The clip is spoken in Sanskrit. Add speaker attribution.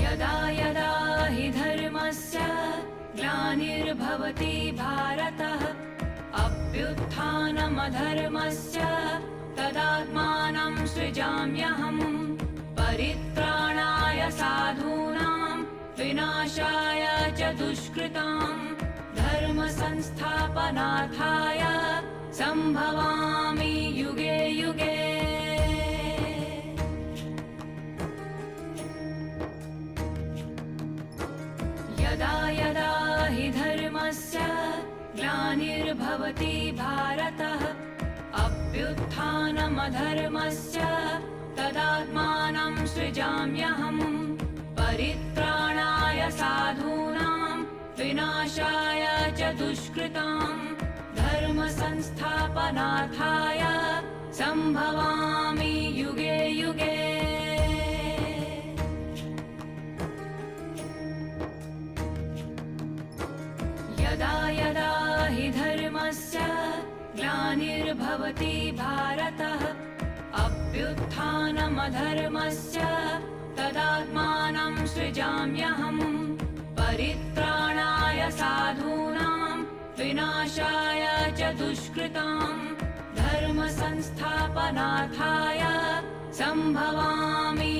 Speaker 1: यदा यदा हि धर्मस्य ग्लानिर्भवति भारत अभ्युत्थानमधर्मस्य तदात्मानं सृजाम्यहम् परित्राणाय साधूनां विनाशाय च दुष्कृतां धर्म संस्थापनार्थाय संभवामि युगे युगे। यदा यदा हि धर्मस्य ग्लानिर्भवति भारत अभ्युत्थानमधर्मस्य तदात्मानं सृजाम्यहम् परित्राणाय साधूनां विनाशाय च दुष्कृतां धर्म संस्थापनार्थाय संभवामि युगे युगे। यदा यदा हि धर्मस्य ग्लानिर्भवति भारत अभ्युत्थानमधर्मस्य तदात्मानं सृजाम्यहम् परित्राणाय साधूनां विनाशाय च दुष्कृतां धर्म संस्थापनार्थाय संभवामि